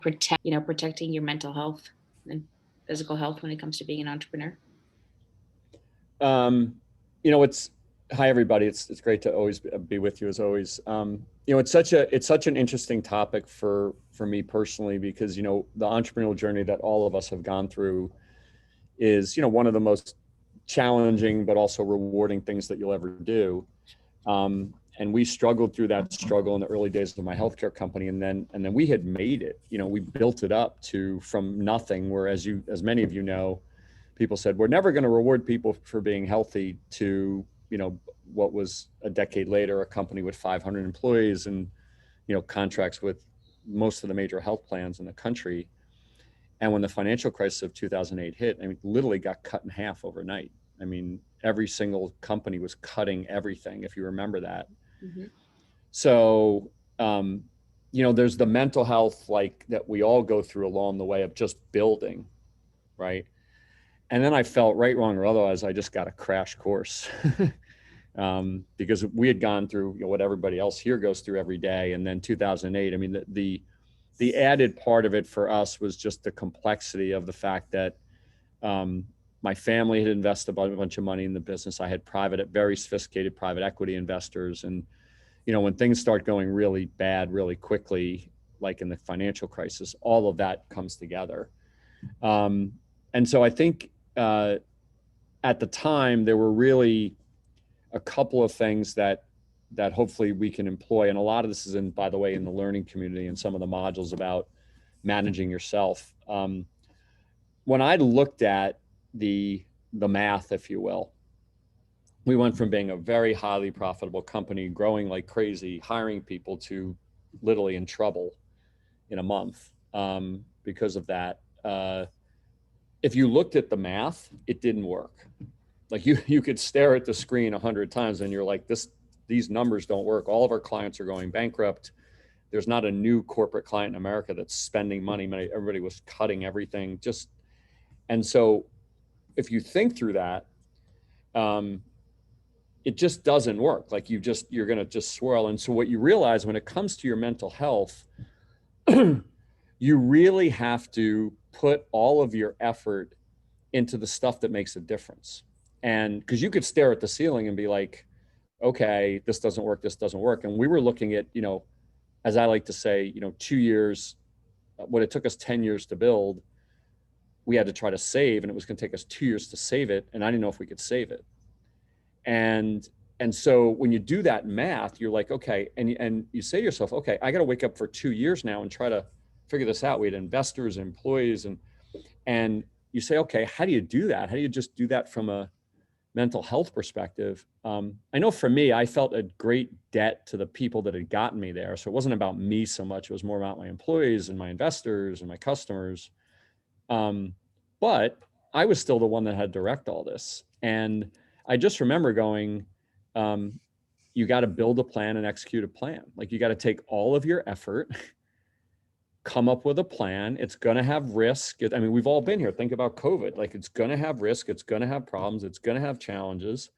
protecting your mental health and physical health when it comes to being an entrepreneur? Um, it's hi everybody. It's great to always be with you as always. It's such an interesting topic for me personally because the entrepreneurial journey that all of us have gone through is one of the most challenging but also rewarding things that you'll ever do. And we struggled through that struggle in the early days of my healthcare company, and then we had made it. We built it up to from nothing. Where as many of you know, people said we're never going to reward people for being healthy. To what was a decade later, a company with 500 employees and contracts with most of the major health plans in the country. And when the financial crisis of 2008 hit, I mean, literally got cut in half overnight. I mean, every single company was cutting everything, if you remember that. Mm-hmm. So, there's the mental health like that we all go through along the way of just building, right? And then I felt right, wrong, or otherwise, I just got a crash course because we had gone through what everybody else here goes through every day. And then 2008, I mean, the added part of it for us was just the complexity of the fact that my family had invested a bunch of money in the business. I had very sophisticated private equity investors. And, when things start going really bad, really quickly, like in the financial crisis, all of that comes together. And so I think at the time, there were really a couple of things that hopefully we can employ. And a lot of this is by the way, in the learning community and some of the modules about managing yourself. When I looked at the math, if you will, we went from being a very highly profitable company, growing like crazy, hiring people, to literally in trouble in a month because of that. If you looked at the math, it didn't work. Like you could stare at the screen 100 times and you're like, these numbers don't work. All of our clients are going bankrupt. There's not a new corporate client in America that's spending money. Everybody was cutting everything. And so if you think through that, it just doesn't work. Like you're going to just swirl. And so what you realize when it comes to your mental health, you really have to put all of your effort into the stuff that makes a difference. And because you could stare at the ceiling and be like, okay, this doesn't work, this doesn't work. And we were looking at, as I like to say, 2 years, what it took us 10 years to build, we had to try to save, and it was going to take us 2 years to save it. And I didn't know if we could save it. And so when you do that math, you're like, okay, and you say to yourself, okay, I got to wake up for 2 years now and try to figure this out. We had investors, employees, and you say, okay, how do you do that? How do you just do that from a mental health perspective? I know for me, I felt a great debt to the people that had gotten me there. So it wasn't about me so much. It was more about my employees and my investors and my customers. But I was still the one that had to direct all this. And I just remember going, you got to build a plan and execute a plan. Like you got to take all of your effort, come up with a plan. It's going to have risk. I mean, we've all been here. Think about COVID. Like it's going to have risk. It's going to have problems. It's going to have challenges.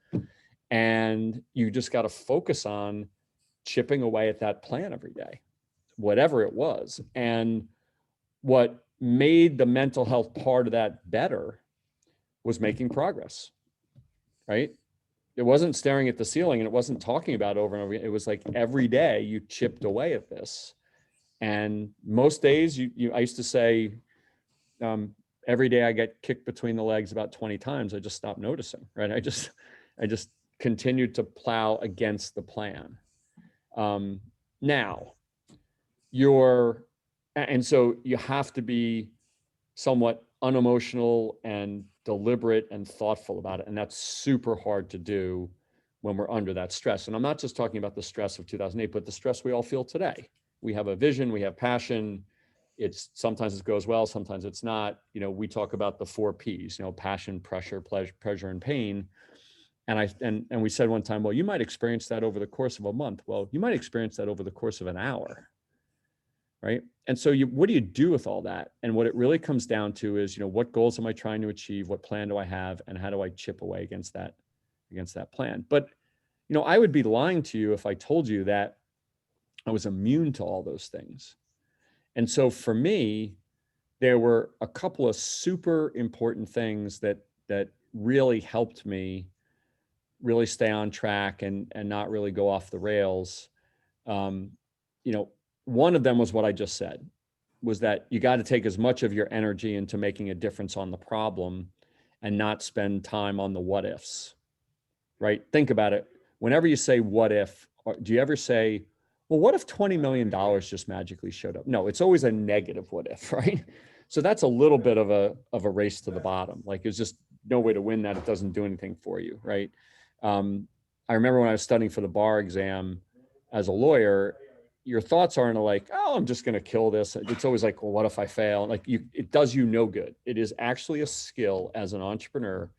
And you just got to focus on chipping away at that plan every day, whatever it was. And what made the mental health part of that better was making progress, right? It wasn't staring at the ceiling and it wasn't talking about it over and over again. It was like every day you chipped away at this. And most days I used to say, every day I get kicked between the legs about 20 times. I just stopped noticing, right? I just continued to plow against the plan. Now and so you have to be somewhat unemotional and deliberate and thoughtful about it. And that's super hard to do when we're under that stress. And I'm not just talking about the stress of 2008, but the stress we all feel today. We have a vision, we have passion. Sometimes it goes well, sometimes it's not. We talk about the 4 Ps, passion, pressure, pleasure, and pain. And we said one time, well, you might experience that over the course of a month. Well, you might experience that over the course of an hour. Right. And so what do you do with all that? And what it really comes down to is, what goals am I trying to achieve? What plan do I have? And how do I chip away against that plan? But, I would be lying to you if I told you that I was immune to all those things. And so for me, there were a couple of super important things that really helped me really stay on track and not really go off the rails. Um, you know, one of them was what I just said, was that you got to take as much of your energy into making a difference on the problem and not spend time on the what ifs, right? Think about it. Whenever you say what if, do you ever say, well, what if $20 million just magically showed up? No, it's always a negative what if, right? So that's a little bit of a race to the bottom. Like there's just no way to win that. It doesn't do anything for you, right? I remember when I was studying for the bar exam as a lawyer, your thoughts aren't like, oh, I'm just going to kill this. It's always like, well, what if I fail? Like it does you no good. It is actually a skill as an entrepreneur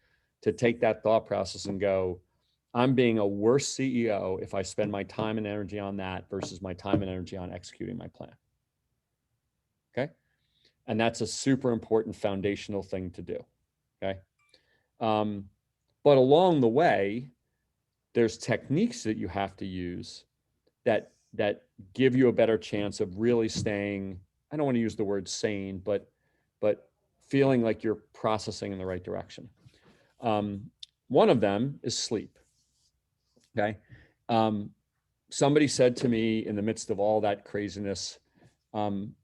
to take that thought process and go, I'm being a worse CEO if I spend my time and energy on that versus my time and energy on executing my plan. Okay. And that's a super important foundational thing to do. Okay. But along the way, there's techniques that you have to use that give you a better chance of really staying, I don't want to use the word sane, but feeling like you're processing in the right direction. One of them is sleep. Okay. Somebody said to me in the midst of all that craziness, man,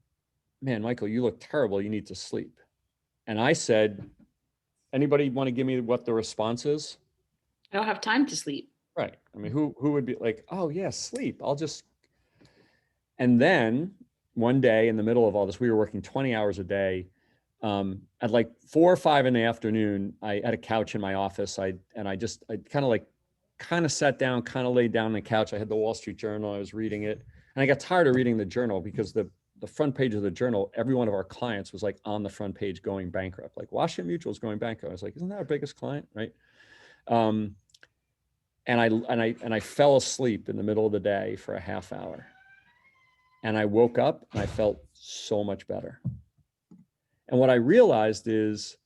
Michael, you look terrible. You need to sleep. And I said, anybody want to give me what the response is? I don't have time to sleep. Right. I mean, who would be like, oh yeah, sleep. I'll just. And then one day in the middle of all this, we were working 20 hours a day. At like 4 or 5 in the afternoon, I had a couch in my office. I kind of sat down, kind of laid down on the couch. I had the Wall Street Journal. I was reading it, and I got tired of reading the journal because the front page of the journal, every one of our clients was like on the front page going bankrupt. Like Washington Mutual is going bankrupt. I was like, isn't that our biggest client, right? And I fell asleep in the middle of the day for a half hour, and I woke up and I felt so much better. And what I realized is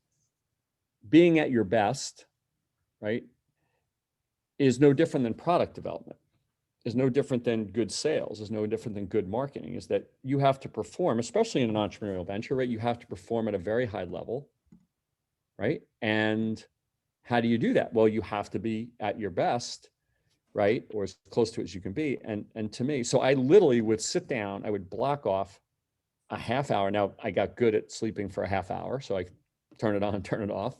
being at your best, right, is no different than product development, is no different than good sales, is no different than good marketing, is that you have to perform, especially in an entrepreneurial venture, right? You have to perform at a very high level, right? And how do you do that? Well, you have to be at your best, right? Or as close to it as you can be. And to me, so I literally would sit down, I would block off a half hour. Now I got good at sleeping for a half hour, so I turn it on, turn it off.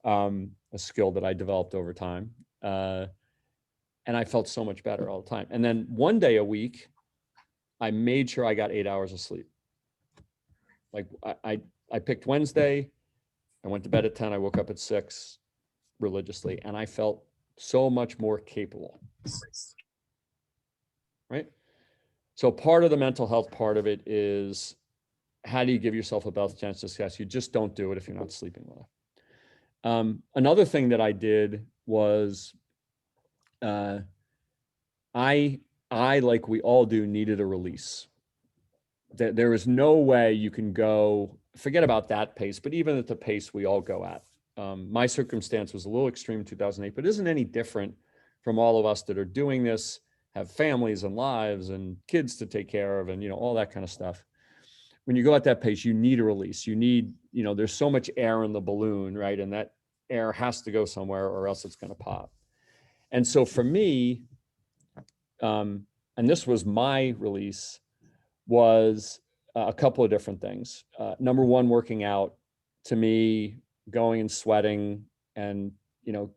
A skill that I developed over time. And I felt so much better all the time. And then one day a week, I made sure I got 8 hours of sleep. Like I picked Wednesday, I went to bed at 10, I woke up at 6 religiously, and I felt so much more capable. Right? So part of the mental health part of it is how do you give yourself a best chance to success? You just don't do it if you're not sleeping well. Another thing that I did was I like we all do needed a release. There is no way you can go, forget about that pace, but even at the pace we all go at. My circumstance was a little extreme in 2008, but isn't any different from all of us that are doing this, have families and lives and kids to take care of and, all that kind of stuff. When you go at that pace, you need a release. You need, there's so much air in the balloon, right? And that air has to go somewhere or else it's going to pop. And so for me, and this was my release, was a couple of different things. Number one, working out. To me, going and sweating and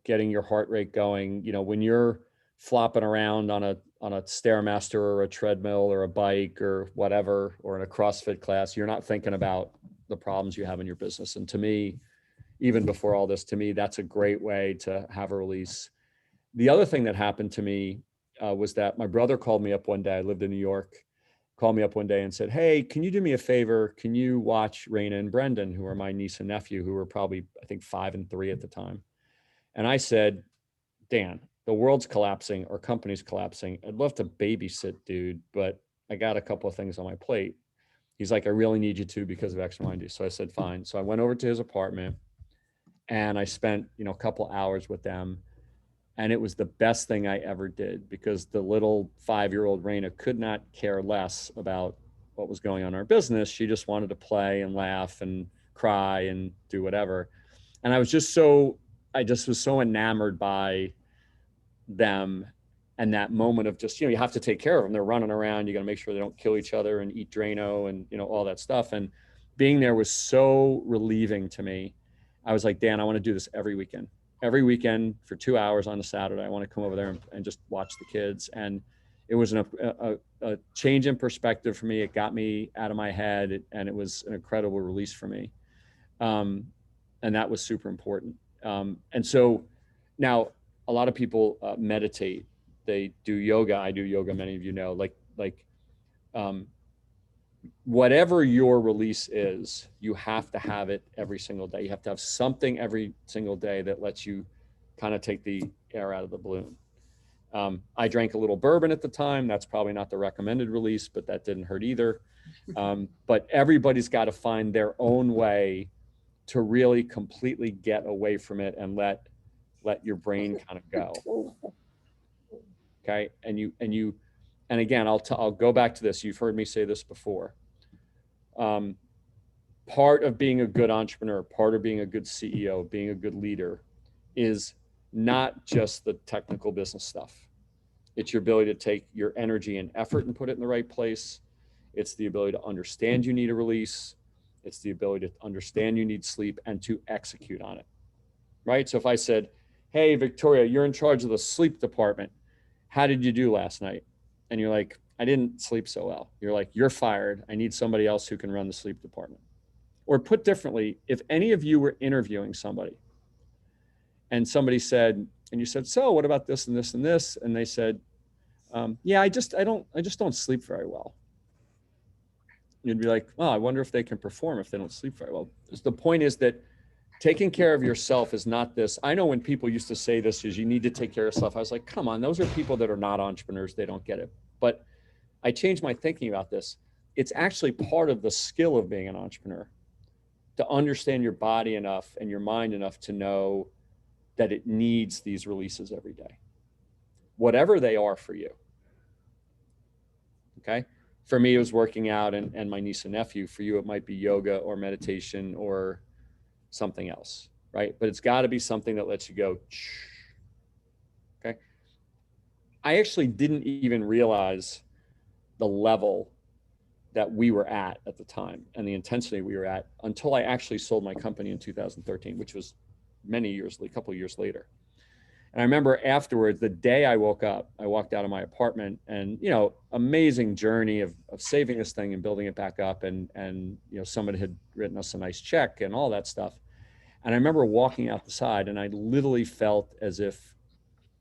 getting your heart rate going. When you're flopping around on a Stairmaster or a treadmill or a bike or whatever, or in a CrossFit class, you're not thinking about the problems you have in your business. And to me, even before all this, to me, that's a great way to have a release. The other thing that happened to me was that my brother called me up one day. I lived in New York. Called me up one day and said, hey, can you do me a favor? Can you watch Raina and Brendan, who are my niece and nephew, who were probably, I think, 5 and 3 at the time. And I said, Dan, the world's collapsing, our company's collapsing. I'd love to babysit, dude, but I got a couple of things on my plate. He's like, I really need you to because of X, Y, and Z. So I said, fine. So I went over to his apartment and I spent, a couple hours with them. And it was the best thing I ever did because the little 5-year-old Raina could not care less about what was going on in our business. She just wanted to play and laugh and cry and do whatever. And I just was so enamored by them and that moment of just, you have to take care of them. They're running around. You got to make sure they don't kill each other and eat Drano and, all that stuff. And being there was so relieving to me. I was like, Dan, I want to do this every weekend for 2 hours on a Saturday. I want to come over there and just watch the kids. And it was a change in perspective for me. It got me out of my head, and it was an incredible release for me. And that was super important. And so now a lot of people meditate. They do yoga. I do yoga. Many of you know, whatever your release is, you have to have it every single day. You have to have something every single day that lets you kind of take the air out of the balloon. I drank a little bourbon at the time. That's probably not the recommended release, but that didn't hurt either. But everybody's got to find their own way to really completely get away from it and let your brain kind of go. Okay. And again, I'll go back to this. You've heard me say this before. Part of being a good entrepreneur, part of being a good CEO, being a good leader is not just the technical business stuff. It's your ability to take your energy and effort and put it in the right place. It's the ability to understand you need a release. It's the ability to understand you need sleep and to execute on it. Right? So if I said, hey, Victoria, you're in charge of the sleep department. How did you do last night? And you're like, I didn't sleep so well. You're like, you're fired. I need somebody else who can run the sleep department. Or put differently, if any of you were interviewing somebody and somebody said, and you said, so what about this and this and this? And they said, yeah, I just don't sleep very well. You'd be like, well, I wonder if they can perform if they don't sleep very well. The point is that taking care of yourself is not this. I know when people used to say this is you need to take care of yourself. I was like, come on, those are people that are not entrepreneurs. They don't get it. But I changed my thinking about this. It's actually part of the skill of being an entrepreneur to understand your body enough and your mind enough to know that it needs these releases every day, whatever they are for you. Okay. For me, it was working out and my niece and nephew. For you, it might be yoga or meditation or something else, right? But it's got to be something that lets you go. Okay. I actually didn't even realize the level that we were at the time and the intensity we were at until I actually sold my company in 2013, which was a couple of years later. And I remember afterwards, the day I woke up, I walked out of my apartment and, amazing journey of saving this thing and building it back up. And somebody had written us a nice check and all that stuff. And I remember walking out the side and I literally felt as if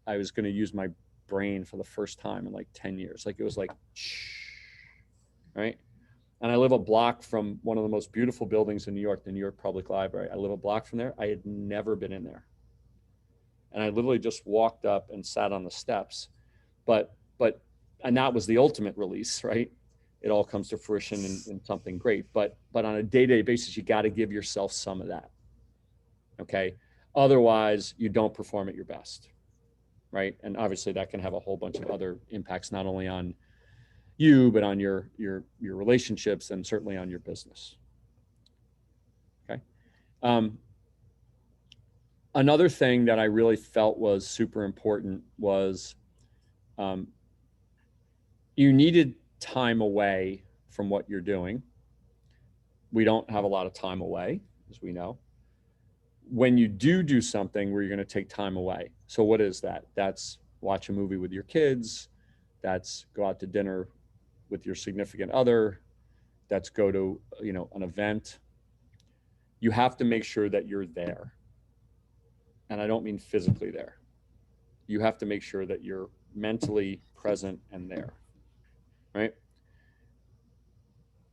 I was going to use my brain for the first time in like 10 years. Like it was like, right? And I live a block from one of the most beautiful buildings in New York, the New York Public Library. I live a block from there. I had never been in there. And I literally just walked up and sat on the steps. And that was the ultimate release, right? It all comes to fruition in something great. But on a day-to-day basis, you got to give yourself some of that. Okay. Otherwise, you don't perform at your best. Right. And obviously that can have a whole bunch of other impacts, not only on you, but on your relationships and certainly on your business. Okay. Another thing that I really felt was super important was you needed time away from what you're doing. We don't have a lot of time away, as we know. When you do something where you're going to take time away. So what is that? That's watch a movie with your kids. That's go out to dinner with your significant other. That's go to, an event. You have to make sure that you're there. And I don't mean physically there. You have to make sure that you're mentally present and there, right?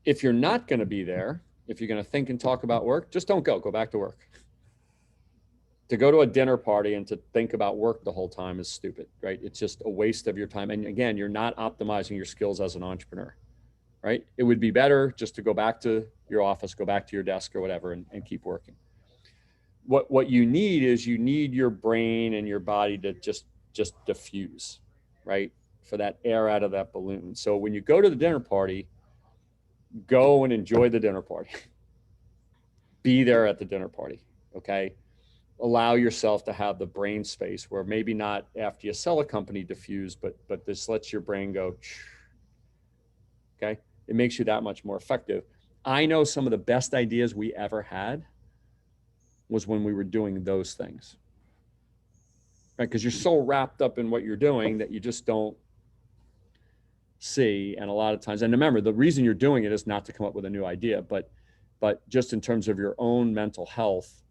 If you're not going to be there, if you're going to think and talk about work, just don't go back to work. To go to a dinner party and to think about work the whole time is stupid, right? It's just a waste of your time. And again, you're not optimizing your skills as an entrepreneur, right? It would be better just to go back to your office, go back to your desk or whatever and keep working. What you need is you need your brain and your body to just diffuse, right? For that air out of that balloon. So when you go to the dinner party, go and enjoy the dinner party. Be there at the dinner party, okay? Allow yourself to have the brain space where maybe not after you sell a company diffuse, but this lets your brain go, okay? It makes you that much more effective. I know some of the best ideas we ever had was when we were doing those things, right? Because you're so wrapped up in what you're doing that you just don't see. And a lot of times, and remember, the reason you're doing it is not to come up with a new idea, but just in terms of your own mental health,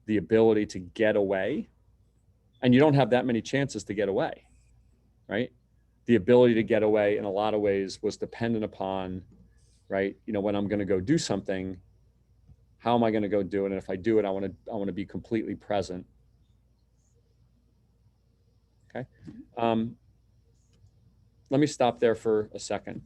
the ability to get away, and you don't have that many chances to get away, right? The ability to get away in a lot of ways was dependent upon, right? You know, when I'm going to go do something, how am I going to go do it? And if I do it, I want to be completely present. Okay. Let me stop there for a second.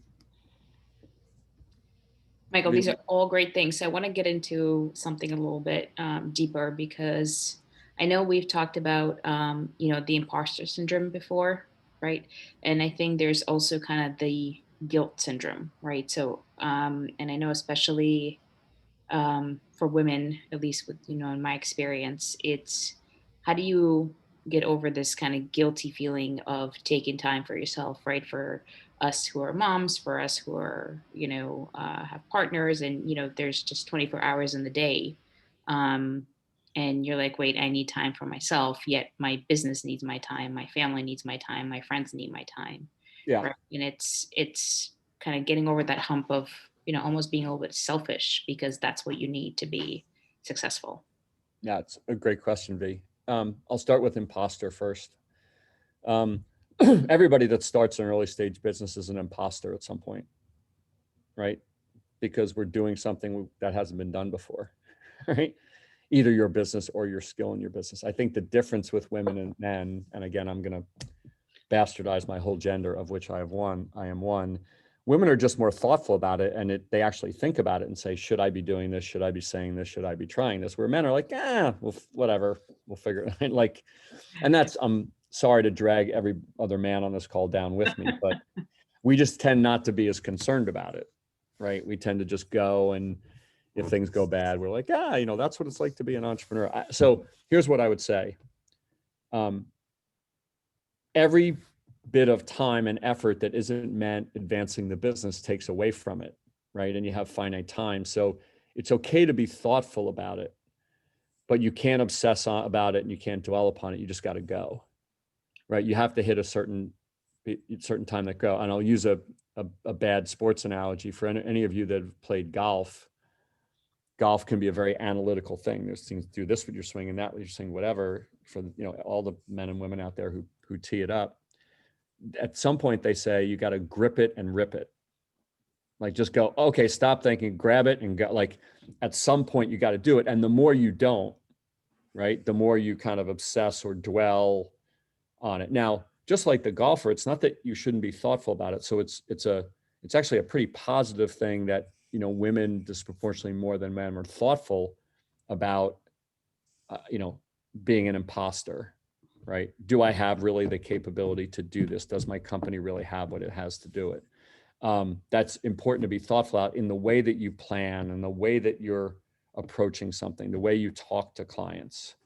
Michael, these are all great things. So I want to get into something a little bit deeper, because I know we've talked about, the imposter syndrome before, right? And I think there's also kind of the guilt syndrome, right? So, and I know especially for women, at least with, in my experience, it's how do you get over this kind of guilty feeling of taking time for yourself, right? For us who are moms, for us who are, have partners, and, there's just 24 hours in the day. Um, and you're like, wait, I need time for myself, yet my business needs my time, my family needs my time, my friends need my time. Yeah. Right. And it's kind of getting over that hump of, almost being a little bit selfish because that's what you need to be successful. Yeah, it's a great question, V. I'll start with imposter first. Everybody that starts an early stage business is an imposter at some point, right? Because we're doing something that hasn't been done before, right? Either your business or your skill in your business. I think the difference with women and men, and again, I'm going to bastardize my whole gender, of which I am one. Women are just more thoughtful about it, and they actually think about it and say, should I be doing this? Should I be saying this? Should I be trying this? Where men are like, well, whatever, we'll figure it out. Like, and that's, I'm sorry to drag every other man on this call down with me, but we just tend not to be as concerned about it, right? We tend to just go, and if things go bad, we're like, that's what it's like to be an entrepreneur. So here's what I would say. Every bit of time and effort that isn't meant advancing the business takes away from it, right? And you have finite time. So it's okay to be thoughtful about it, but you can't obsess about it and you can't dwell upon it. You just got to go, right? You have to hit a certain time that go. And I'll use a bad sports analogy for any of you that have played golf. Golf can be a very analytical thing. There's things, do this with your swing and that with your swing, whatever, for all the men and women out there who tee it up. At some point they say you got to grip it and rip it. Like, just go, okay, stop thinking, grab it and go. Like, at some point you got to do it. And the more you don't, right, the more you kind of obsess or dwell on it. Now, just like the golfer, it's not that you shouldn't be thoughtful about it. So it's actually a pretty positive thing that, women disproportionately more than men are thoughtful about, being an imposter, right? Do I have really the capability to do this? Does my company really have what it has to do it? That's important to be thoughtful about in the way that you plan and the way that you're approaching something, the way you talk to clients,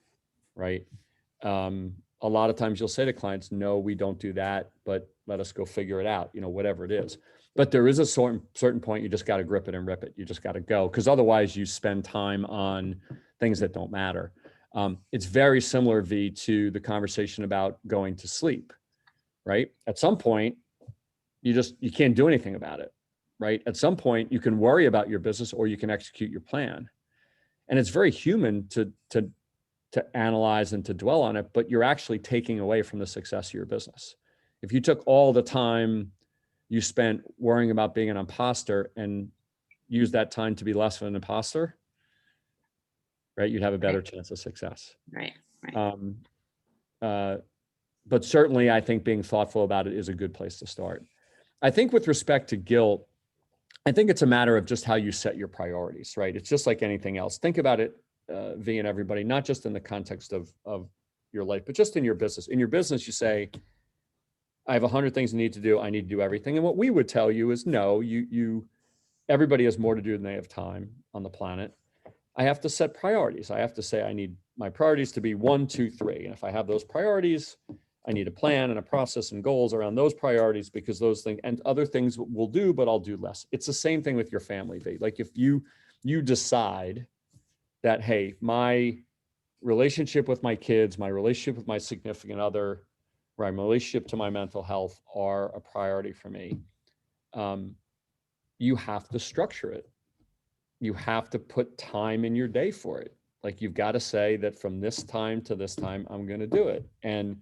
right? A lot of times you'll say to clients, no, we don't do that, but let us go figure it out, whatever it is. But there is a certain point you just got to grip it and rip it. You just got to go, because otherwise you spend time on things that don't matter. It's very similar, V, to the conversation about going to sleep, right? At some point, you can't do anything about it, right? At some point, you can worry about your business or you can execute your plan. And it's very human to analyze and to dwell on it, but you're actually taking away from the success of your business. If you took all the time you spent worrying about being an imposter and use that time to be less of an imposter, right, you'd have a better chance of success. Right. But certainly I think being thoughtful about it is a good place to start. I think with respect to guilt, I think it's a matter of just how you set your priorities, right? It's just like anything else. Think about it, V and everybody, not just in the context of your life, but just in your business. In your business, you say, I have 100 things I need to do. I need to do everything. And what we would tell you is, no, you everybody has more to do than they have time on the planet. I have to set priorities. I have to say I need my priorities to be 1, 2, 3. And if I have those priorities, I need a plan and a process and goals around those priorities, because those things and other things will do, but I'll do less. It's the same thing with your family. Like if you decide that, hey, my relationship with my kids, my relationship with my significant other, my relationship to my mental health are a priority for me. Um, you have to structure it. You have to put time in your day for it. Like you've got to say that from this time to this time, I'm going to do it. And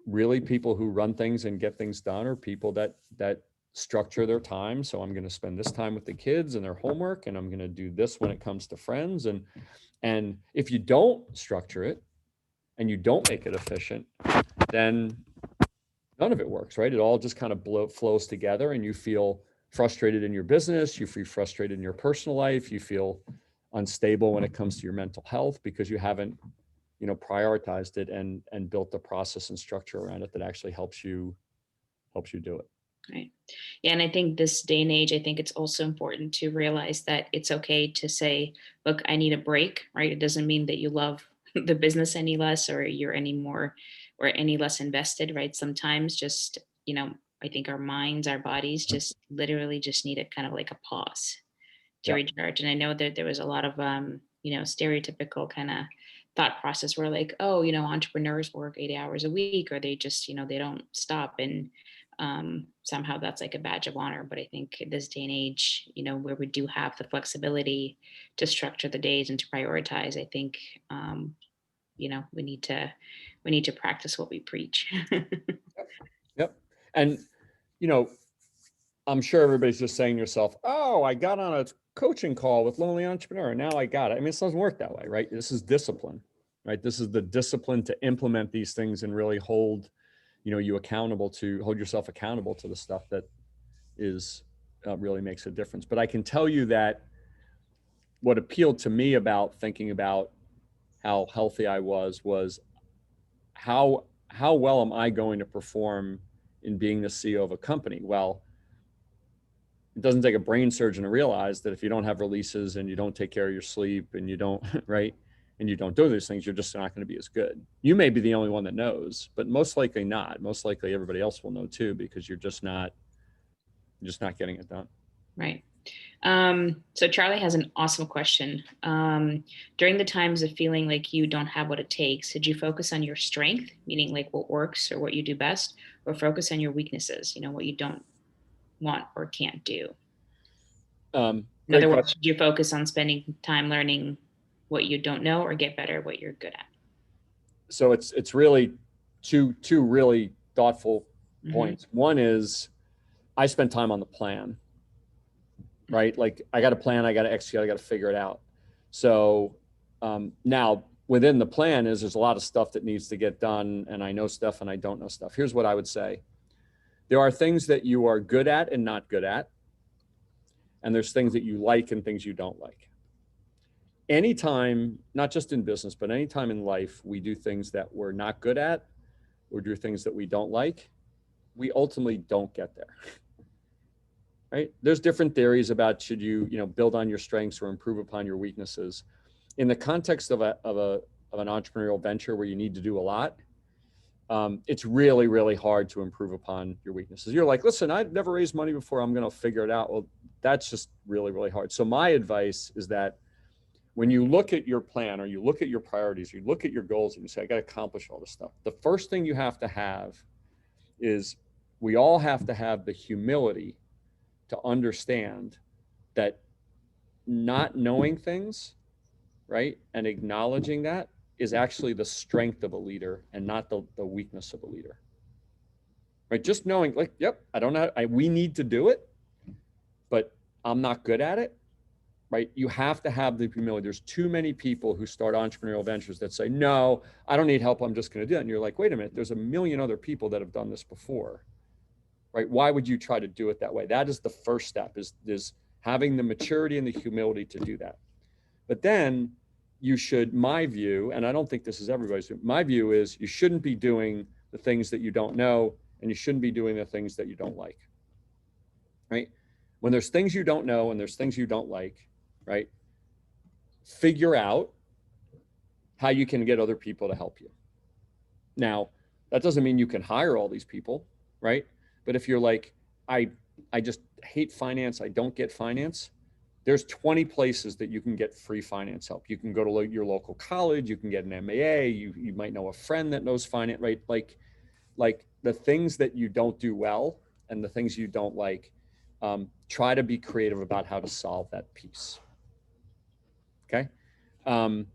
really, people who run things and get things done are people that structure their time. So I'm going to spend this time with the kids and their homework, and I'm going to do this when it comes to friends. And if you don't structure it and you don't make it efficient, then none of it works, right? It all just kind of flows together, and you feel frustrated in your business, you feel frustrated in your personal life, you feel unstable when it comes to your mental health because you haven't, prioritized it and built a process and structure around it that actually helps you do it. Right. Yeah. And I think this day and age, I think it's also important to realize that it's okay to say, look, I need a break, right? It doesn't mean that you love the business any less or you're any more or any less invested, right? Sometimes just, I think our minds, our bodies just literally just need a kind of like a pause to Yeah. recharge. And I know that there was a lot of, stereotypical kind of thought process where like, oh, entrepreneurs work 8 hours a week or they just, they don't stop. And somehow that's like a badge of honor. But I think this day and age, where we do have the flexibility to structure the days and to prioritize, I think, we need to practice what we preach. Yep. And, you know, I'm sure everybody's just saying to yourself, oh, I got on a coaching call with Lonely Entrepreneur. Now I got it. I mean, it doesn't work that way, right? This is discipline, right? This is the discipline to implement these things and really hold, hold yourself accountable to the stuff that is really makes a difference. But I can tell you that what appealed to me about thinking about how healthy I was how well am I going to perform in being the CEO of a company? Well, it doesn't take a brain surgeon to realize that if you don't have releases and you don't take care of your sleep and you don't, right, and you don't do these things, you're just not going to be as good. You may be the only one that knows, but most likely not. Most likely everybody else will know too, because you're just not getting it done. Right. So Charlie has an awesome question. During the times of feeling like you don't have what it takes, did you focus on your strength, meaning like what works or what you do best, or focus on your weaknesses, what you don't want or can't do? In Great other words, question. did you focus on spending time learning what you don't know or get better at what you're good at? So it's really two really thoughtful Hmm. points. One is I spent time on the plan, right? Like I got a plan, I got to execute, I got to figure it out. So now within the plan there's a lot of stuff that needs to get done, and I know stuff and I don't know stuff. Here's what I would say: there are things that you are good at and not good at, and there's things that you like and things you don't like. Anytime, not just in business, but anytime in life we do things that we're not good at or do things that we don't like, we ultimately don't get there. Right? There's different theories about should you, build on your strengths or improve upon your weaknesses. In the context of an entrepreneurial venture where you need to do a lot, it's really, really hard to improve upon your weaknesses. You're like, listen, I've never raised money before, I'm going to figure it out. Well, that's just really, really hard. So my advice is that when you look at your plan or you look at your priorities, you look at your goals and you say, I got to accomplish all this stuff. The first thing you have to have is we all have to have the humility to understand that not knowing things, right, and acknowledging that is actually the strength of a leader and not the weakness of a leader. Right? Just knowing, like, yep, I don't know, we need to do it, but I'm not good at it. Right? You have to have the humility. There's too many people who start entrepreneurial ventures that say, no, I don't need help, I'm just going to do it. And you're like, wait a minute, there's a million other people that have done this before. Right? Why would you try to do it that way? That is the first step, is having the maturity and the humility to do that. But then you should, my view, and I don't think this is everybody's view, my view is you shouldn't be doing the things that you don't know, and you shouldn't be doing the things that you don't like. Right? When there's things you don't know and there's things you don't like, right? Figure out how you can get other people to help you. Now, that doesn't mean you can hire all these people, right? But if you're like, I I just hate finance, I don't get finance, there's 20 places that you can get free finance help. You can go to your local college, you can get an MAA, you might know a friend that knows finance, right? Like the things that you don't do well and the things you don't like, try to be creative about how to solve that piece. Okay. Um,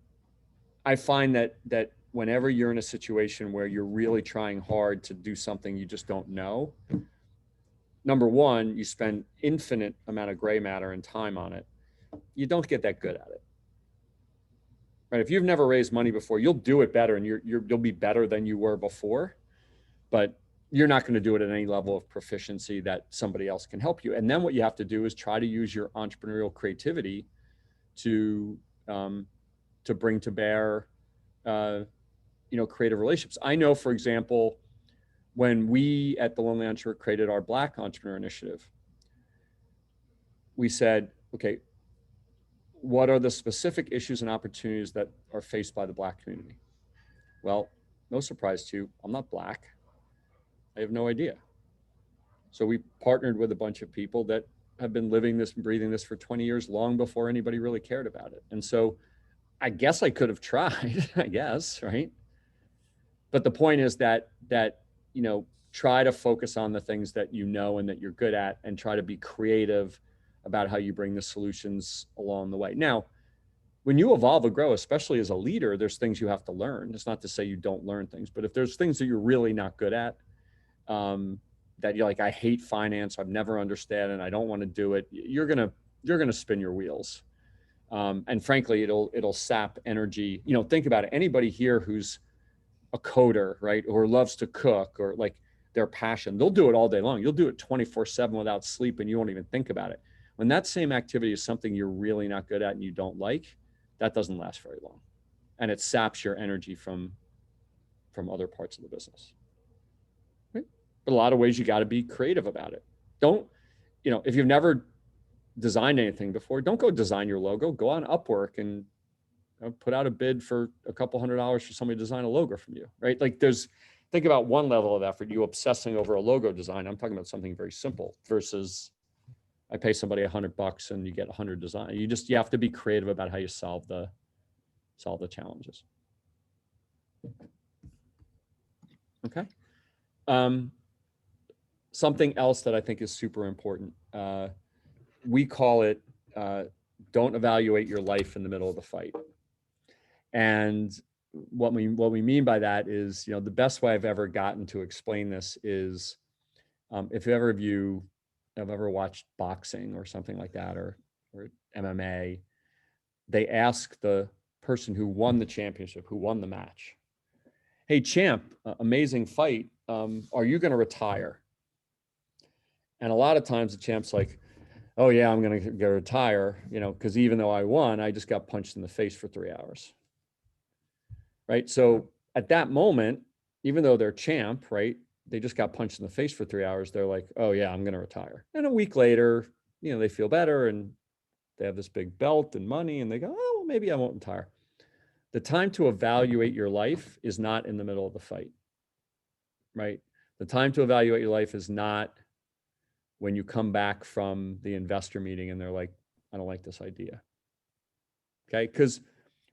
I find that whenever you're in a situation where you're really trying hard to do something you just don't know, number one, you spend infinite amount of gray matter and time on it. You don't get that good at it. Right? If you've never raised money before, you'll do it better and you'll be better than you were before, but you're not going to do it at any level of proficiency that somebody else can help you. And then what you have to do is try to use your entrepreneurial creativity to to bring to bear uh, creative relationships. I know, for example, when we at the Lonely Entrepreneur created our Black Entrepreneur Initiative, we said, okay, what are the specific issues and opportunities that are faced by the Black community? Well, no surprise to you, I'm not Black. I have no idea. So we partnered with a bunch of people that have been living this and breathing this for 20 years, long before anybody really cared about it. And so I guess I could have tried, I guess, right? But the point is that try to focus on the things that you know and that you're good at, and try to be creative about how you bring the solutions along the way. Now, when you evolve and grow, especially as a leader, there's things you have to learn. It's not to say you don't learn things, but if there's things that you're really not good at, that you're like, I hate finance, I've never understood and I don't want to do it, you're gonna spin your wheels. And frankly, it'll sap energy. Think about it. Anybody here who's a coder, right, or loves to cook, or like their passion, they'll do it all day long. You'll do it 24/7 without sleep and you won't even think about it. When that same activity is something you're really not good at and you don't like, that doesn't last very long, and it saps your energy from other parts of the business, right? But a lot of ways you got to be creative about it. Don't, if you've never designed anything before, don't go design your logo. Go on Upwork and put out a bid for a couple $100 for somebody to design a logo from you, right? Like think about one level of effort, you obsessing over a logo design. I'm talking about something very simple versus I pay somebody $100 and you get 100 design. You have to be creative about how you solve the challenges. Okay. Something else that I think is super important. We call it, don't evaluate your life in the middle of the fight. And what we mean by that is, the best way I've ever gotten to explain this is, if you have ever watched boxing or something like that, or MMA, they ask the person who won the championship, who won the match, hey champ, amazing fight, are you going to retire? And a lot of times the champ's like, oh yeah, I'm going to go retire, because even though I won, I just got punched in the face for 3 hours. Right. So at that moment, even though they're champ, right, they just got punched in the face for 3 hours, they're like, oh yeah, I'm going to retire. And a week later, they feel better and they have this big belt and money and they go, oh, well, maybe I won't retire. The time to evaluate your life is not in the middle of the fight, right? The time to evaluate your life is not when you come back from the investor meeting and they're like, I don't like this idea. Okay. Because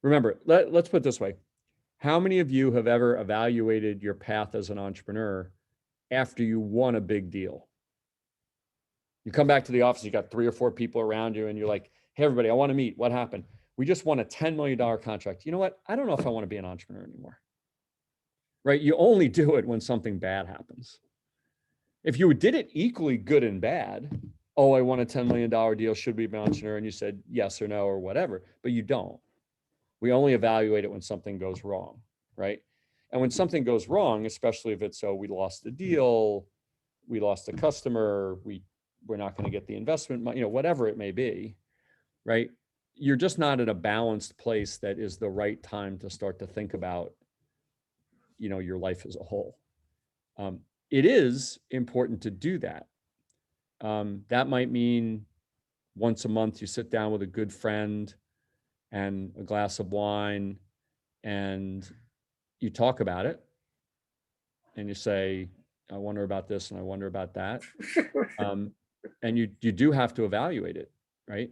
remember, let's put it this way. How many of you have ever evaluated your path as an entrepreneur after you won a big deal? You come back to the office, you got 3 or 4 people around you and you're like, hey, everybody, I want to meet. What happened? We just won a $10 million contract. You know what? I don't know if I want to be an entrepreneur anymore. Right? You only do it when something bad happens. If you did it equally good and bad, oh, I won a $10 million deal, should we be an entrepreneur? And you said yes or no or whatever, but you don't. We only evaluate it when something goes wrong, right? And when something goes wrong, especially if it's, we lost the deal, we lost a customer, we're not going to get the investment, whatever it may be, right? You're just not at a balanced place that is the right time to start to think about, your life as a whole. It is important to do that. That might mean once a month you sit down with a good friend and a glass of wine and you talk about it and you say, I wonder about this and I wonder about that. Um, and you do have to evaluate it, right?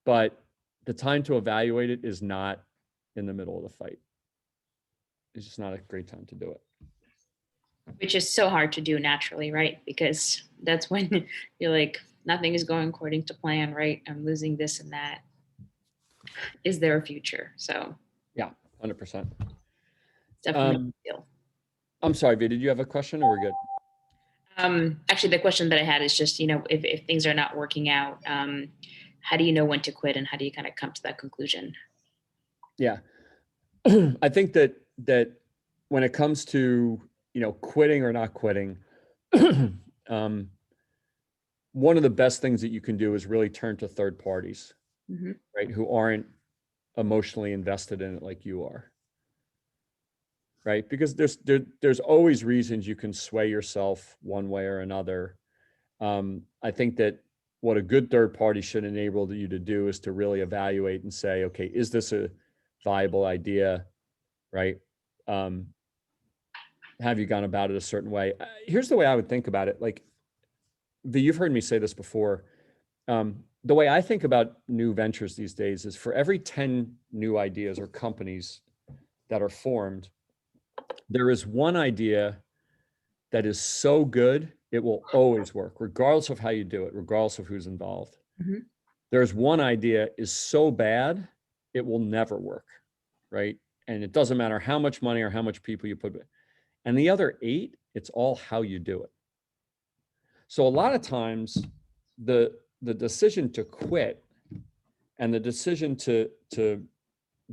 But the time to evaluate it is not in the middle of the fight. It's just not a great time to do it. Which is so hard to do naturally, right? Because that's when you're like, nothing is going according to plan, right? I'm losing this and that. Is there a future? So Yeah, 100%. definitely Um, a deal. I'm sorry, V, did you have a question or we're good? Actually, the question that I had is just, if things are not working out, how do you know when to quit and how do you kind of come to that conclusion? Yeah. I think that when it comes to, quitting or not quitting, um, one of the best things that you can do is really turn to third parties, Hmm. right? Who aren't emotionally invested in it like you are, right? Because there's always reasons you can sway yourself one way or another. I think that what a good third party should enable you to do is to really evaluate and say, okay, is this a viable idea, right? Um, have you gone about it a certain way? Here's the way I would think about it. Like, you've heard me say this before. The way I think about new ventures these days is for every 10 new ideas or companies that are formed, there is one idea that is so good, it will always work, regardless of how you do it, regardless of who's involved. Hmm. There's one idea is so bad, it will never work, right? And it doesn't matter how much money or how much people you put. And the other eight, it's all how you do it. So a lot of times the decision to quit and the decision to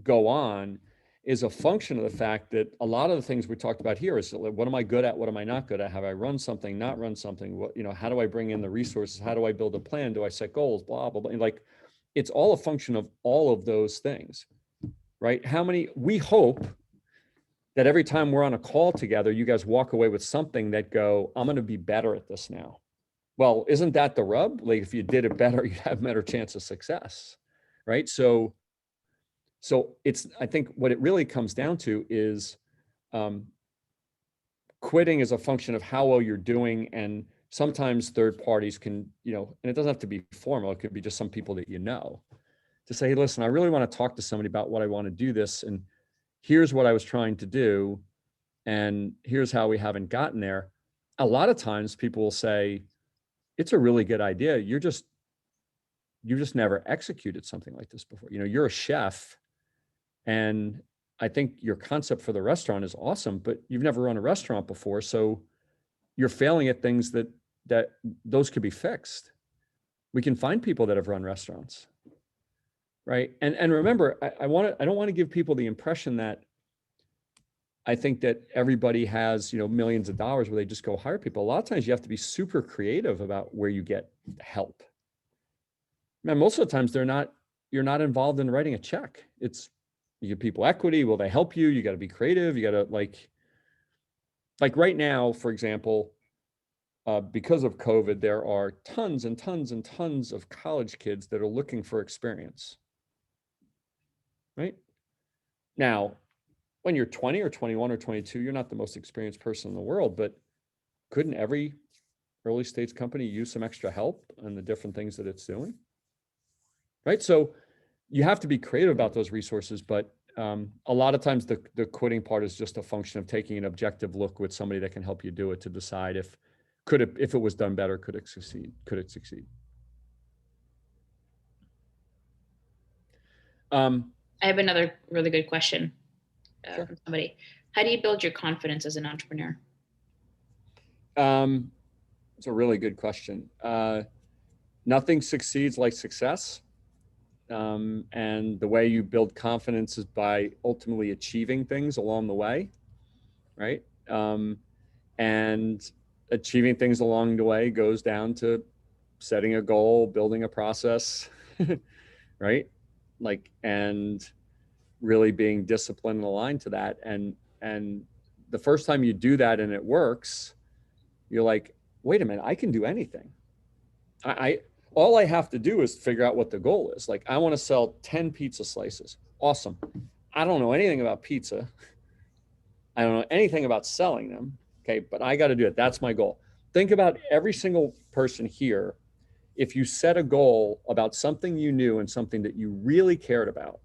go on is a function of the fact that a lot of the things we talked about here is what am I good at? What am I not good at? Have I run something, not run something? What, how do I bring in the resources? How do I build a plan? Do I set goals? Blah, blah, blah. Like it's all a function of all of those things, right? We hope that every time we're on a call together, you guys walk away with something that go, I'm going to be better at this now. Well, isn't that the rub? Like if you did it better, you'd have a better chance of success, right? So I think what it really comes down to is um, quitting is a function of how well you're doing. And sometimes third parties can, and it doesn't have to be formal. It could be just some people that to say, hey, listen, I really want to talk to somebody about what I want to do this. And here's what I was trying to do. And here's how we haven't gotten there. A lot of times people will say, it's a really good idea. You just never executed something like this before. You're a chef and I think your concept for the restaurant is awesome, but you've never run a restaurant before. So you're failing at things that those could be fixed. We can find people that have run restaurants. Right. And remember, I don't want to give people the impression that I think that everybody has, millions of dollars where they just go hire people. A lot of times you have to be super creative about where you get help. Man, most of the times you're not involved in writing a check. It's you give people equity. Will they help you? You got to be creative. You got to like right now, for example, because of COVID, there are tons and tons and tons of college kids that are looking for experience. Right now, when you're 20 or 21 or 22, you're not the most experienced person in the world, but couldn't every early stage company use some extra help on the different things that it's doing? Right. So you have to be creative about those resources, but a lot of times the quitting part is just a function of taking an objective look with somebody that can help you do it to decide if it was done better, could it succeed? Could it succeed? Um, I have another really good question sure. from somebody. How do you build your confidence as an entrepreneur? Um, it's a really good question. Nothing succeeds like success. And the way you build confidence is by ultimately achieving things along the way, right? And achieving things along the way goes down to setting a goal, building a process, right? And really being disciplined and aligned to that. And the first time you do that and it works, you're like, wait a minute, I can do anything. I all I have to do is figure out what the goal is. Like, I want to sell 10 pizza slices. Awesome. I don't know anything about pizza. I don't know anything about selling them. Okay, but I got to do it. That's my goal. Think about every single person here. If you set a goal about something you knew and something that you really cared about,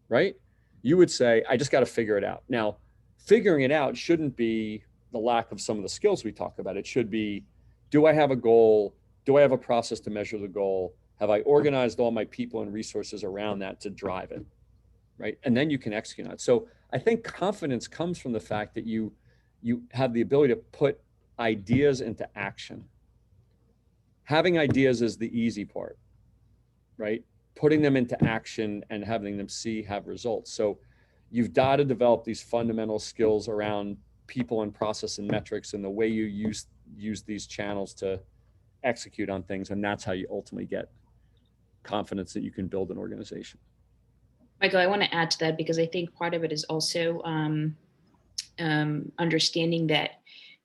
right? You would say, I just got to figure it out. Now, figuring it out shouldn't be the lack of some of the skills we talk about. It should be, do I have a goal? Do I have a process to measure the goal? Have I organized all my people and resources around that to drive it? Right. And then you can execute on it. So I think confidence comes from the fact that you have the ability to put ideas into action. Having ideas is the easy part, right? Putting them into action and having them have results. So you've got to develop these fundamental skills around people and process and metrics and the way you use these channels to execute on things. And that's how you ultimately get confidence that you can build an organization. Michael, I want to add to that because I think part of it is also understanding that,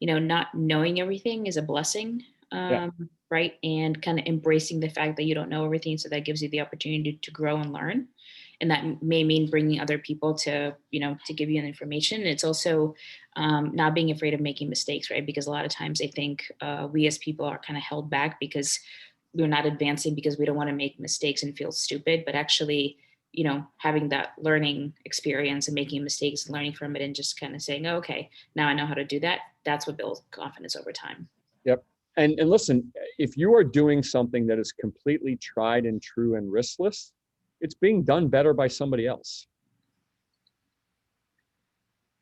not knowing everything is a blessing, Yeah. right? And kind of embracing the fact that you don't know everything. So that gives you the opportunity to grow and learn. And that may mean bringing other people to give you an information. It's also not being afraid of making mistakes, right? Because a lot of times I think we as people are kind of held back because we're not advancing because we don't want to make mistakes and feel stupid, but actually, having that learning experience and making mistakes and learning from it and just kind of saying, oh, okay, now I know how to do that. That's what builds confidence over time. Yep. And listen, if you are doing something that is completely tried and true and riskless, it's being done better by somebody else.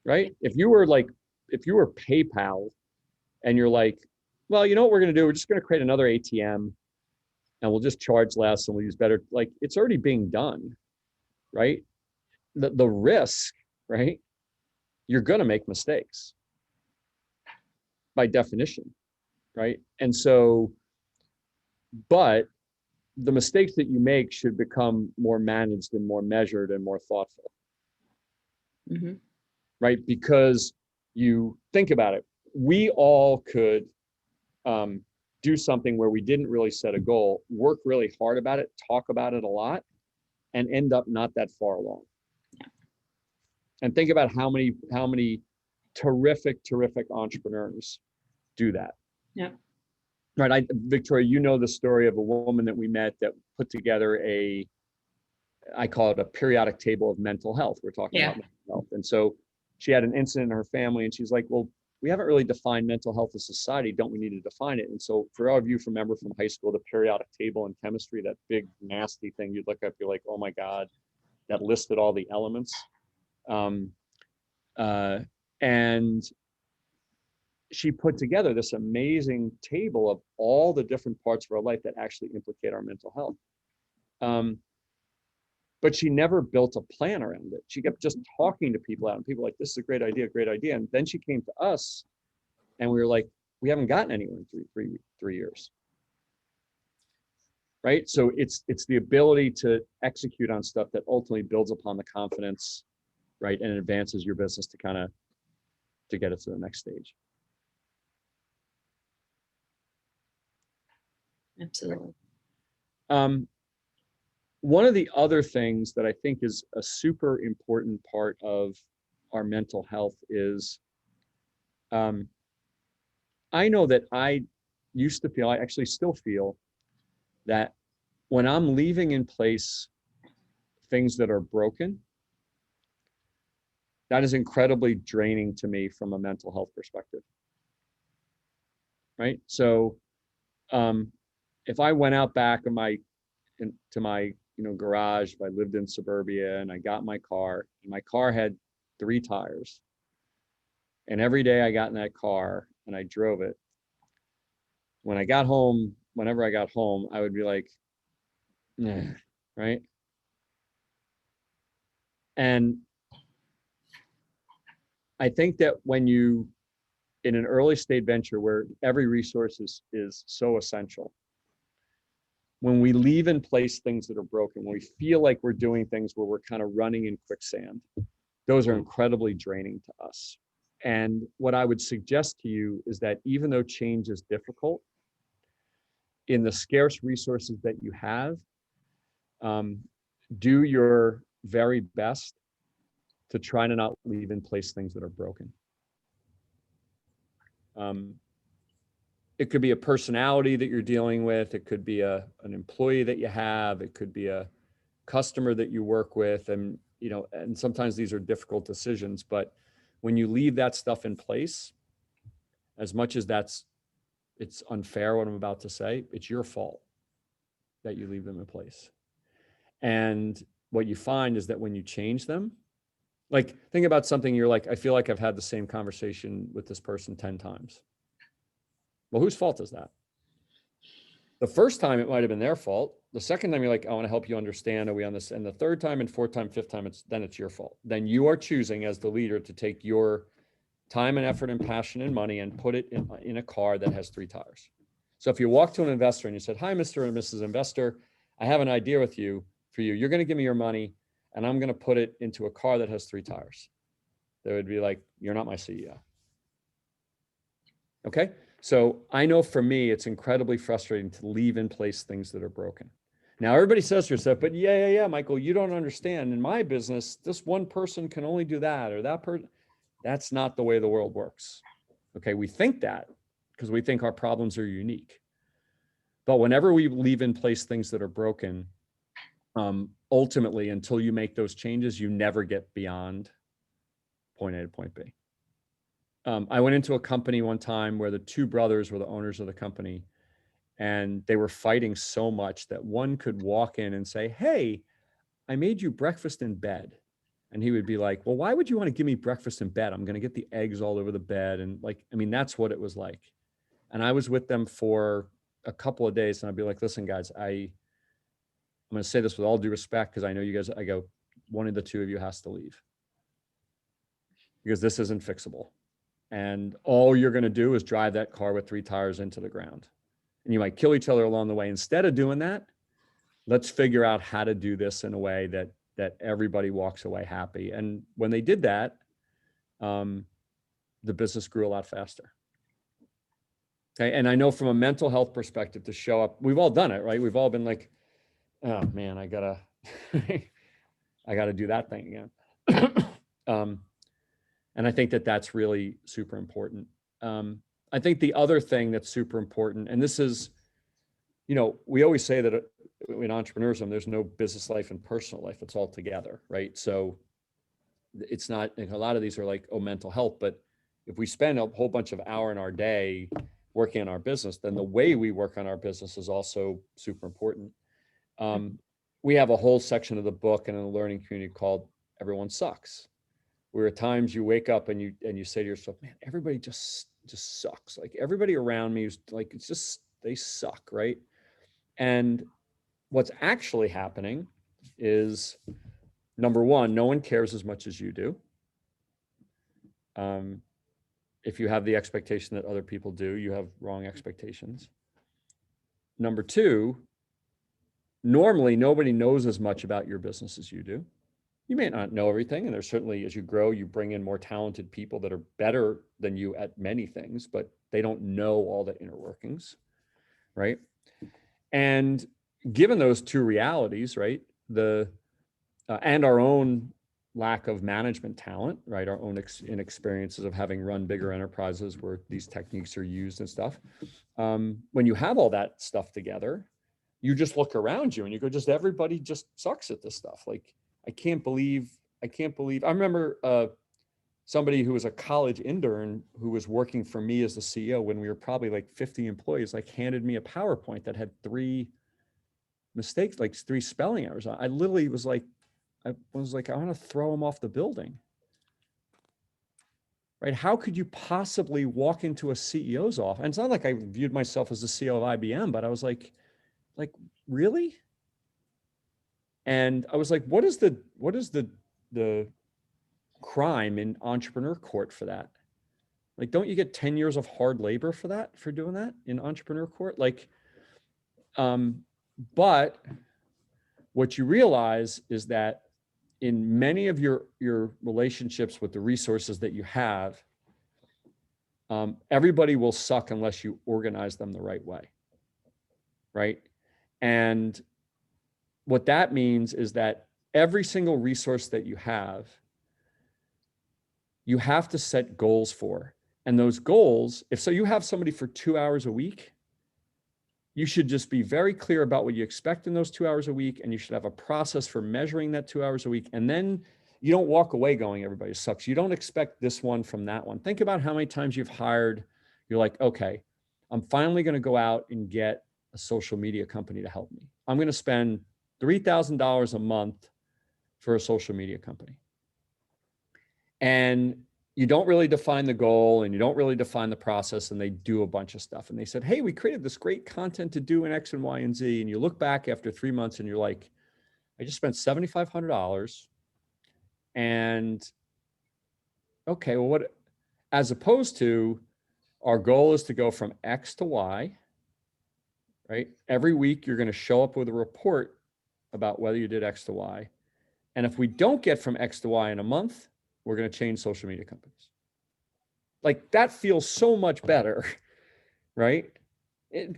Right? If you were PayPal and you're like, well, you know what we're going to do? We're just going to create another ATM and we'll just charge less and we'll use better. Like, it's already being done, right? The risk, right? You're going to make mistakes by definition, right? And so, but the mistakes that you make should become more managed and more measured and more thoughtful, Mm-hmm. right? Because you think about it, we all could do something where we didn't really set a goal, work really hard about it, talk about it a lot, and end up not that far along. Yeah. And think about how many terrific entrepreneurs do that. Yeah. Right. Victoria, you know the story of a woman that we met that put together I call it a periodic table of mental health. We're talking Yeah. about mental health. And so she had an incident in her family and she's like, well, we haven't really defined mental health as society. Don't we need to define it? And so for all of you remember from high school, the periodic table in chemistry, that big nasty thing you'd look up, you're like, oh my God, that listed all the elements. And she put together this amazing table of all the different parts of our life that actually implicate our mental health. But she never built a plan around it. She kept just talking to people out and people like, this is a great idea, great idea. And then she came to us and we were like, we haven't gotten anywhere in three years. Right. So it's the ability to execute on stuff that ultimately builds upon the confidence, right, and advances your business to get it to the next stage. Absolutely. One of the other things that I think is a super important part of our mental health is I know that I used to feel, I actually still feel that when I'm leaving in place things that are broken, that is incredibly draining to me from a mental health perspective. Right. So if I went out back into my garage, if I lived in suburbia and I got my car and my car had 3 tires, and every day I got in that car and I drove it, when I got home, whenever I got home, I would be like, right? And I think that when you, in an early stage venture where every resource is so essential, when we leave in place things that are broken, when we feel like we're doing things where we're kind of running in quicksand, those are incredibly draining to us. And what I would suggest to you is that even though change is difficult, in the scarce resources that you have, um, do your very best to try to not leave in place things that are broken. Um, it could be a personality that you're dealing with. It could be an employee that you have. It could be a customer that you work with. And, you know, and sometimes these are difficult decisions, but when you leave that stuff in place, as much as it's unfair what I'm about to say, it's your fault that you leave them in place. And what you find is that when you change them, like think about something, you're like, I feel like I've had the same conversation with this person 10 times. Well, whose fault is that? The first time it might have been their fault. The second time you're like, I want to help you understand. Are we on this? And the third time and fourth time, fifth time, it's your fault. Then you are choosing as the leader to take your time and effort and passion and money and put it in a car that has 3 tires. So if you walk to an investor and you said, hi, Mr. and Mrs. Investor, I have an idea for you. You're going to give me your money and I'm going to put it into a car that has 3 tires. They would be like, you're not my CEO. Okay. So I know for me, it's incredibly frustrating to leave in place things that are broken. Now everybody says to yourself, but yeah, Michael, you don't understand. In my business, this one person can only do that or that person. That's not the way the world works. Okay. We think that because we think our problems are unique. But whenever we leave in place things that are broken, ultimately, until you make those changes, you never get beyond point A to point B. I went into a company one time where the 2 brothers were the owners of the company, and they were fighting so much that one could walk in and say, hey, I made you breakfast in bed. And he would be like, well, why would you want to give me breakfast in bed? I'm going to get the eggs all over the bed. And like, I mean, that's what it was like. And I was with them for a couple of days and I'd be like, listen, guys, I'm going to say this with all due respect, because I know you guys, I go, one of the 2 of you has to leave because this isn't fixable. And all you're going to do is drive that car with 3 tires into the ground. And you might kill each other along the way. Instead of doing that, let's figure out how to do this in a way that everybody walks away happy. And when they did that, the business grew a lot faster. Okay. And I know from a mental health perspective, to show up, we've all done it, right? We've all been like, oh man, I gotta do that thing again. And I think that's really super important. I think the other thing that's super important, and this is, you know, we always say that in entrepreneurism, there's no business life and personal life. It's all together, right? So it's not, and a lot of these are like, oh, mental health, but if we spend a whole bunch of hour in our day working on our business, then the way we work on our business is also super important. We have a whole section of the book and in the learning community called Everyone Sucks, where at times you wake up and you say to yourself, man, everybody just sucks. Like everybody around me is like, it's just, they suck, right? And what's actually happening is, number one, no one cares as much as you do. If you have the expectation that other people do, you have wrong expectations. Number two, normally nobody knows as much about your business as you do. You may not know everything, and there's certainly, as you grow, you bring in more talented people that are better than you at many things, but they don't know all the inner workings, right? And given those 2 realities, right, and our own lack of management talent, right, our own inexperiences of having run bigger enterprises where these techniques are used and stuff, when you have all that stuff together, you just look around you and you go, just everybody just sucks at this stuff. Like, I can't believe, I remember somebody who was a college intern who was working for me as the CEO when we were probably like 50 employees, like handed me a PowerPoint that had 3 mistakes, like 3 spelling errors. I literally was like, I want to throw him off the building. Right? How could you possibly walk into a CEO's office? And it's not like I viewed myself as the CEO of IBM, but I was like, really? And I was like, what is the crime in entrepreneur court for that? Like, don't you get 10 years of hard labor for that, for doing that in entrepreneur court? Like, but what you realize is that in many of your relationships with the resources that you have, everybody will suck unless you organize them the right way. right? And what that means is that every single resource that you have to set goals for. And those goals, if so you have somebody for 2 hours a week, you should just be very clear about what you expect in those 2 hours a week. And you should have a process for measuring that 2 hours a week. And then you don't walk away going, everybody sucks. You don't expect this one from that one. Think about how many times you've hired, you're like, okay, I'm finally going to go out and get a social media company to help me. I'm going to spend $3,000 a month for a social media company. And you don't really define the goal and you don't really define the process, and they do a bunch of stuff. And they said, hey, we created this great content to do in X and Y and Z. And you look back after 3 months and you're like, I just spent $7,500. And okay, well, what, as opposed to our goal is to go from X to Y, right? Every week you're going to show up with a report about whether you did X to Y. And if we don't get from X to Y in a month, we're going to change social media companies. Like that feels so much better, right?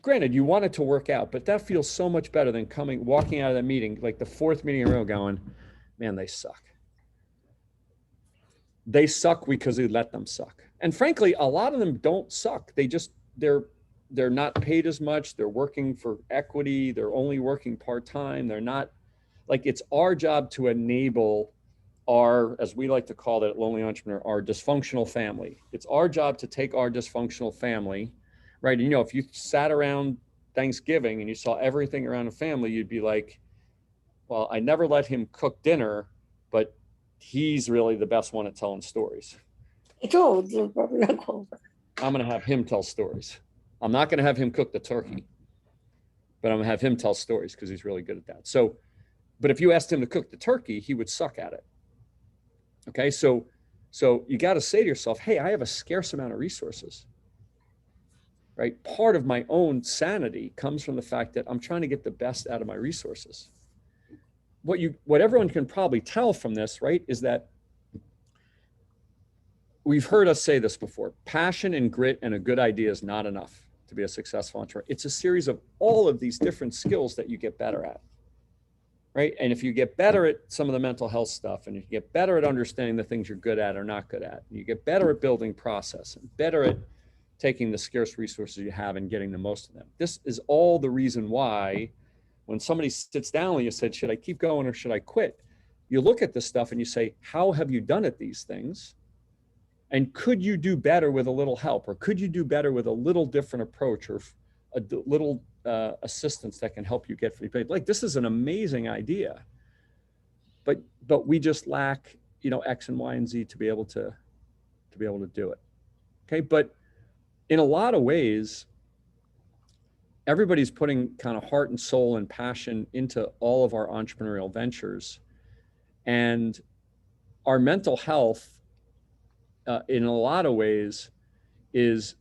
Granted, you want it to work out, but that feels so much better than walking out of that meeting, like the fourth meeting in a row going, man, they suck. They suck because we let them suck. And frankly, a lot of them don't suck. They're not paid as much. They're working for equity. They're only working part-time. They're not, like, it's our job to enable our, as we like to call it, lonely entrepreneur, our dysfunctional family. It's our job to take our dysfunctional family, right? And, if you sat around Thanksgiving and you saw everything around a family, you'd be like, well, I never let him cook dinner, but he's really the best one at telling stories. I'm going to have him tell stories. I'm not going to have him cook the turkey, but I'm going to have him tell stories because he's really good at that. So, but if you asked him to cook the turkey, he would suck at it. Okay, so you got to say to yourself, hey, I have a scarce amount of resources, right? Part of my own sanity comes from the fact that I'm trying to get the best out of my resources. What everyone can probably tell from this, right, is that we've heard us say this before: passion and grit and a good idea is not enough to be a successful entrepreneur. It's a series of all of these different skills that you get better at. Right. And if you get better at some of the mental health stuff, and you get better at understanding the things you're good at or not good at, and you get better at building process and better at taking the scarce resources you have and getting the most of them. This is all the reason why when somebody sits down and you said, should I keep going or should I quit? You look at this stuff and you say, how have you done at these things? And could you do better with a little help, or could you do better with a little different approach, or a little assistance that can help you get free paid? Like, this is an amazing idea, but we just lack, X and Y and Z to be able to do it. Okay, but in a lot of ways, everybody's putting kind of heart and soul and passion into all of our entrepreneurial ventures, and our mental health, in a lot of ways, is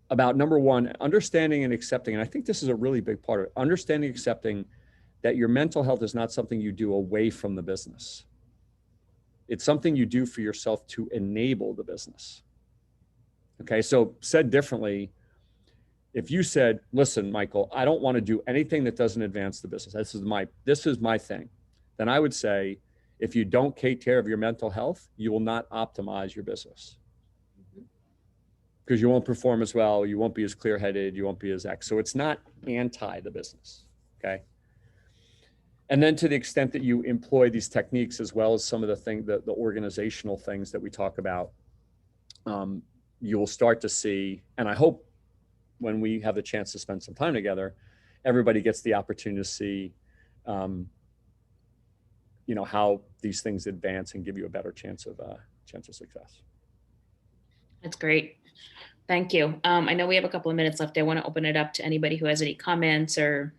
about, number one, understanding and accepting. And I think this is a really big part of it: understanding, accepting that your mental health is not something you do away from the business. It's something you do for yourself to enable the business. Okay, so said differently, if you said, listen, Michael, I don't want to do anything that doesn't advance the business, this is my thing, then I would say, if you don't take care of your mental health, you will not optimize your business, because you won't perform as well, you won't be as clear-headed, you won't be as X. So it's not anti the business, okay? And then, to the extent that you employ these techniques, as well as some of the organizational things that we talk about, you will start to see, and I hope when we have the chance to spend some time together, everybody gets the opportunity to see, how these things advance and give you a better chance of success. That's great. Thank you. I know we have a couple of minutes left. I want to open it up to anybody who has any comments, or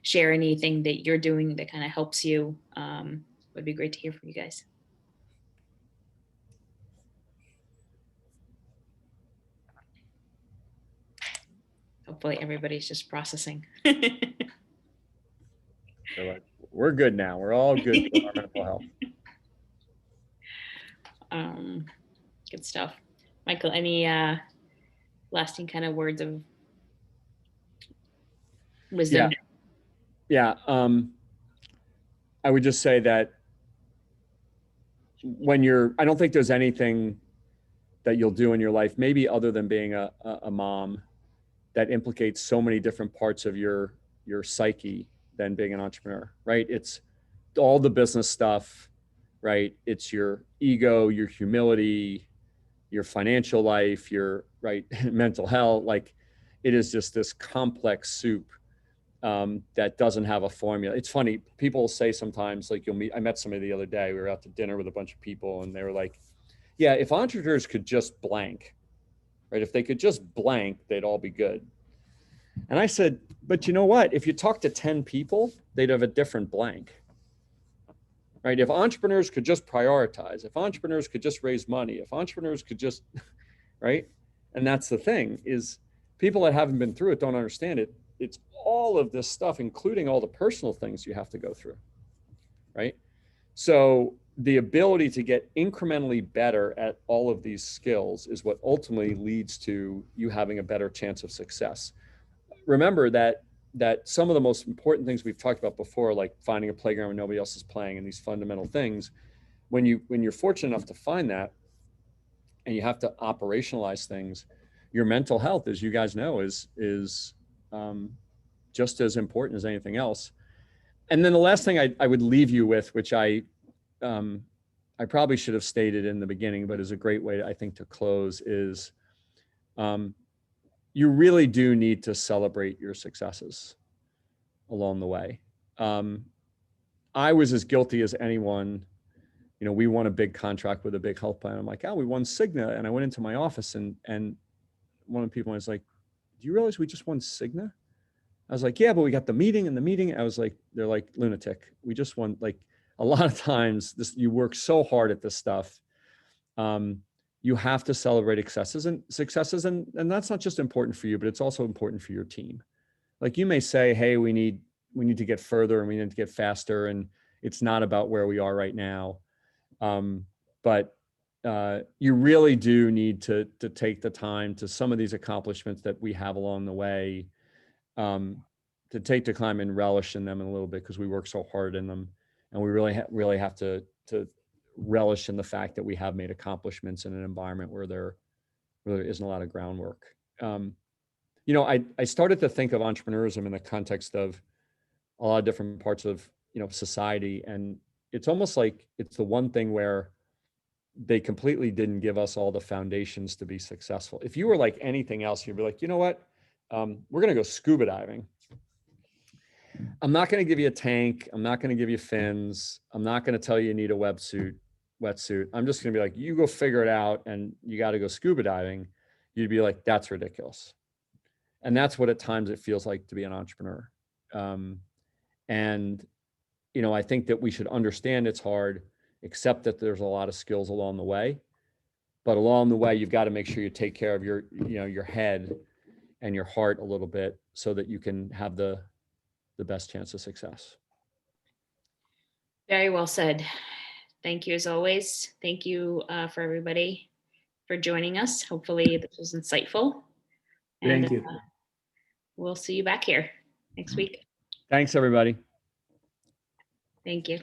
share anything that you're doing that kind of helps you. Would be great to hear from you guys. Hopefully everybody's just processing. They're like, we're good now. We're all good with our mental health. Good stuff. Michael, any lasting kind of words of Yeah. wisdom. Yeah. I would just say that I don't think there's anything that you'll do in your life, maybe other than being a mom, that implicates so many different parts of your psyche than being an entrepreneur, right? It's all the business stuff, right? It's your ego, your humility, your financial life, your right mental health. Like it is just this complex soup that doesn't have a formula. It's funny. People say sometimes, like I met somebody the other day. We were out to dinner with a bunch of people, and they were like, "Yeah, if entrepreneurs could just blank, right? If they could just blank, they'd all be good." And I said, "But you know what? If you talk to 10 people, they'd have a different blank, right? If entrepreneurs could just prioritize, if entrepreneurs could just raise money, if entrepreneurs could just, right? And that's the thing is people that haven't been through it don't understand it. It's all of this stuff, including all the personal things you have to go through, right? So the ability to get incrementally better at all of these skills is what ultimately leads to you having a better chance of success. Remember that some of the most important things we've talked about before, like finding a playground where nobody else is playing and these fundamental things, when you're fortunate enough to find that and you have to operationalize things, your mental health, as you guys know, is um, just as important as anything else. And then the last thing I would leave you with, which um, I probably should have stated in the beginning, but is a great way, I think, to close, is um, you really do need to celebrate your successes along the way. Um, I was as guilty as anyone. You know, we won a big contract with a big health plan. I'm like, oh, we won Cigna. And I went into my office and one of the people was like, do you realize we just won Cigna? I was like, yeah, but we got the meeting and the meeting. I was like, they're like lunatic. We just won. Like a lot of times you work so hard at this stuff. Um, you have to celebrate successes. And that's not just important for you, but it's also important for your team. Like you may say, hey, we need to get further and we need to get faster. And it's not about where we are right now. But you really do need to take the time to some of these accomplishments that we have along the way, um, to take the time and relish in them a little bit because we work so hard in them, and we really have to relish in the fact that we have made accomplishments in an environment where there isn't a lot of groundwork. Um, I started to think of entrepreneurship in the context of a lot of different parts of society, and it's almost like it's the one thing where they completely didn't give us all the foundations to be successful. If you were like anything else, you'd be like, you know what? We're going to go scuba diving. I'm not going to give you a tank. I'm not going to give you fins. I'm not going to tell you need a wetsuit. I'm just going to be like, you go figure it out and you got to go scuba diving. You'd be like, that's ridiculous. And that's what at times it feels like to be an entrepreneur. Um, and, I think that we should understand it's hard, accept that there's a lot of skills along the way. But along the way, you've got to make sure you take care of your head and your heart a little bit so that you can have the best chance of success. Very well said. Thank you as always. Thank you for everybody for joining us. Hopefully this was insightful, and Thank you. we'll see you back here next week. Thanks, everybody. Thank you.